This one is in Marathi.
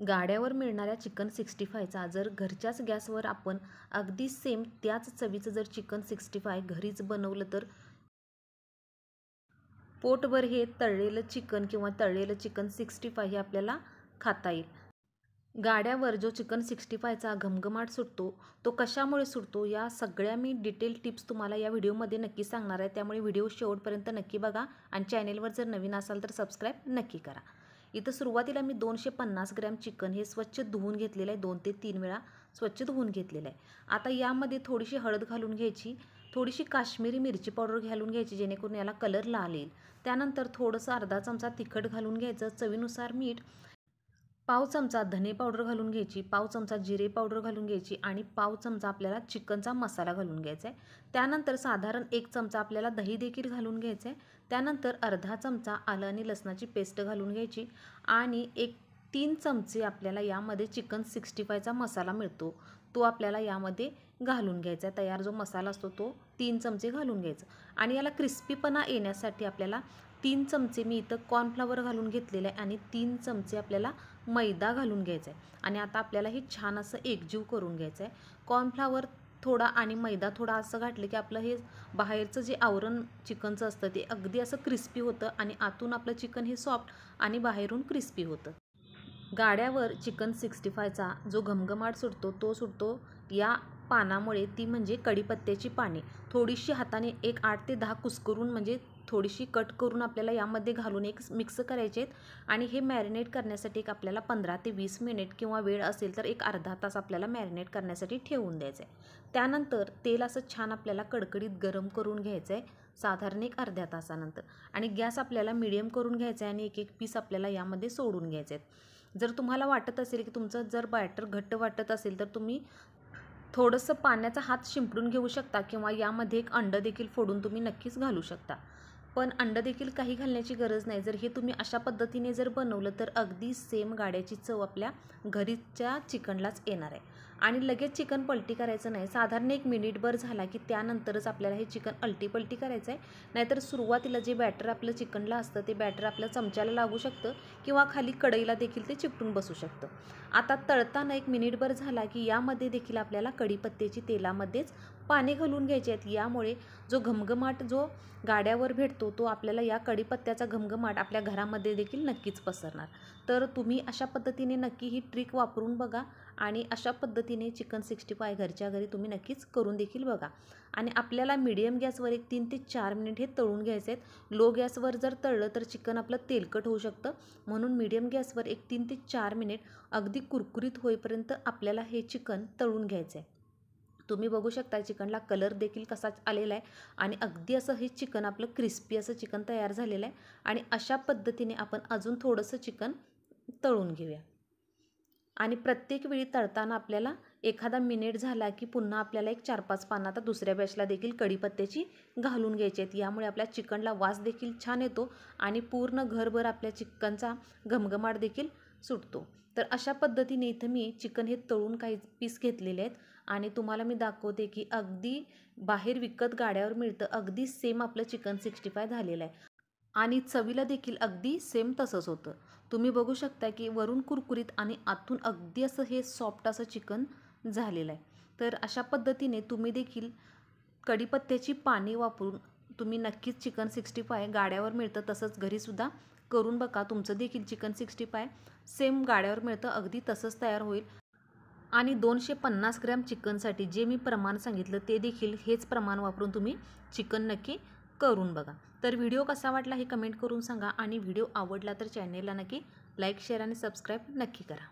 गाड्यावर मिळणाऱ्या चिकन 65चा जर घरच्याच गॅसवर आपण अगदी सेम त्याच चवीचं जर चिकन 65 घरीच बनवलं तर पोटभर हे तळलेलं चिकन किंवा तळलेलं चिकन 65 हे आपल्याला खाता येईल। गाड्यावर जो चिकन 65चा घमघमाट सुटतो तो कशामुळे सुटतो या सगळ्या मी डिटेल टिप्स तुम्हाला या व्हिडिओमध्ये नक्की सांगणार आहे, त्यामुळे व्हिडिओ शेवटपर्यंत नक्की बघा आणि चॅनेलवर जर नवीन असाल तर सबस्क्राईब नक्की करा। इथं सुरुवातीला मी 250 ग्रॅम चिकन हे स्वच्छ धुवून घेतलेलं आहे, 2 ते 3 वेळा स्वच्छ धुवून घेतलेलं आहे। आता यामध्ये थोडीशी हळद घालून घ्यायची, थोडीशी काश्मीरी मिरची पावडर घालून घ्यायची जेणेकरून याला कलर लाल येईल। त्यानंतर थोडंसं अर्धा चमचा तिखट घालून घ्यायचं, चवीनुसार मीठ, पाव चमचा धने पावडर घालून घ्यायची, पाव चमचा जिरे पावडर घालून घ्यायची आणि पाव चमचा आपल्याला चिकनचा मसाला घालून घ्यायचा आहे। त्यानंतर साधारण 1 चमचा आपल्याला दही देखील घालून घ्यायचं आहे। त्यानंतर अर्धा चमचा आलं आणि लसणाची पेस्ट घालून घ्यायची आणि 3 चमचे आपल्याला यामध्ये चिकन 65चा मसाला मिळतो तो आपल्याला यामध्ये घालून घ्यायचा आहे। तयार जो मसाला असतो तो 3 चमचे घालून घ्यायचा आणि याला क्रिस्पीपणा येण्यासाठी आपल्याला 3 चमचे मी इथं कॉर्नफ्लॉवर घालून घेतलेलं आहे आणि 3 चमचे आपल्याला मैदा घालून घ्यायचा आहे आणि आता आपल्याला हे छान असं एकजीव करून घ्यायचं आहे। कॉर्नफ्लॉवर थोडा आणि मैदा थोडा असं घातलं की आपलं हे बाहेरचं जे आवरण चिकनचं असतं ते अगदी असं क्रिस्पी होतं आणि आतून आपलं चिकन हे सॉफ्ट आणि बाहेरून क्रिस्पी होतं। गाड्यावर चिकन 65चा जो घमघमाट सुटतो तो सुटतो या पानामुळे, ती म्हणजे कढीपत्त्याची पाने थोडीशी हाताने 8 ते 10 कुस्करून म्हणजे थोडीशी कट करून आपल्याला यामध्ये घालून मिक्स करायचे आहेत आणि हे मॅरिनेट करण्यासाठी आपल्याला 15 ते 20 मिनिट किंवा वेळ असेल तर अर्धा तास आपल्याला मॅरिनेट करण्यासाठी ठेवून द्यायचं आहे। त्यानंतर तेल असं छान आपल्याला कडकडीत गरम करून घ्यायचं आहे साधारण अर्ध्या तासानंतर आणि गॅस आपल्याला मीडियम करून घ्यायचा आहे आणि एक पीस आपल्याला यामध्ये सोडून घ्यायचे आहेत। जर तुम्हाला वाटत असेल की तुमचं जर बॅटर घट्ट वाटत असेल तर तुम्ही थोडंसं पाण्याचा हात शिंपडून घेऊ शकता किंवा यामध्ये 1 अंड देखील फोडून तुम्ही नक्कीच घालू शकता, पण अंड देखील काही घालण्याची गरज नाही। जर हे तुम्ही अशा पद्धतीने जर बनवलं तर अगदी सेम गाड्याची चव आपल्या घरीच्या चिकनलाच येणार आहे आणि लगेच चिकन पलटी करायचं नाही, साधारण 1 मिनिटभर झाला की त्यानंतरच आपल्याला हे चिकन अलटी पलटी करायचं आहे, नाहीतर सुरुवातीला जे बॅटर आपलं चिकनला असतं ते बॅटर आपल्या चमच्याला लागू शकतं किंवा खाली कढईला देखील ते चिकटून बसू शकतं। आता तळताना 1 मिनिटभर झाला की यामध्ये देखील आपल्याला कढीपत्त्याची तेलामध्येच पाने घालून घ्यायचे आहेत। यामुळे जो घमघमाट जो गाड्यावर भेटतो तो आपल्याला या कढीपत्त्याचा घमघमाट आपल्या घरामध्ये देखील नक्कीच पसरणार। तर तुम्ही अशा पद्धतीने नक्की ही ट्रिक वापरून बघा आणि अशा पद्धतीने चिकन 65 घरच्या घरी तुम्ही नक्कीच करून देखील बघा आणि आपल्याला मीडियम गॅसवर 3 ते 4 मिनिट हे तळून घ्यायचे आहेत। लो गॅसवर जर तळलं तर चिकन आपलं तेलकट होऊ शकतं, म्हणून मीडियम गॅसवर 3 ते 4 मिनिट अगदी कुरकुरीत होईपर्यंत आपल्याला हे चिकन तळून घ्यायचं आहे। तुम्ही बघू शकता चिकनला कलर देखील कसा आलेला आहे आणि अगदी असं हे चिकन आपलं क्रिस्पी असं चिकन तयार झालेलं आहे आणि अशा पद्धतीने आपण अजून थोडंसं चिकन तळून घेऊया आणि प्रत्येक वेळी तळताना आपल्याला एखादा मिनिट झाला की पुन्हा आपल्याला 4-5 पानं आता दुसऱ्या बॅचला देखील कढीपत्त्याची घालून घ्यायची आहेत। यामुळे आपल्या चिकनला वास देखील छान येतो आणि पूर्ण घरभर आपल्या चिकनचा घमघमाट देखील सुटतो। तर अशा पद्धतीने इथं मी चिकन हे तळून काही पीस घेतलेले आहेत आणि तुम्हाला मी दाखवते की अगदी बाहेर विकत गाड्यावर मिळतं अगदी सेम आपलं चिकन 65 झालेलं आहे आणि चवीला देखील अगदी सेम तसंच होतं। तुम्ही बघू शकता की वरून कुरकुरीत आणि आतून अगदी असं हे सॉफ्ट असं चिकन झालेलं आहे। तर अशा पद्धतीने तुम्ही देखील कढीपत्त्याची पाने वापरून तुम्ही नक्कीच चिकन 65 गाड्यावर मिळतं तसंच घरीसुद्धा करून बघा, तुमचं देखील चिकन 65 सेम गाड्यावर मिळतं अगदी तसंच तयार होईल आणि 250 ग्रॅम चिकनसाठी जे मी प्रमाण सांगितलं ते देखील हेच प्रमाण वापरून तुम्ही चिकन नक्की करून बघा। तर व्हिडिओ कसा वाटला हे कमेंट करून सांगा आणि व्हिडिओ आवडला तर चॅनेलला नक्की लाईक, शेअर आणि सबस्क्राईब नक्की करा।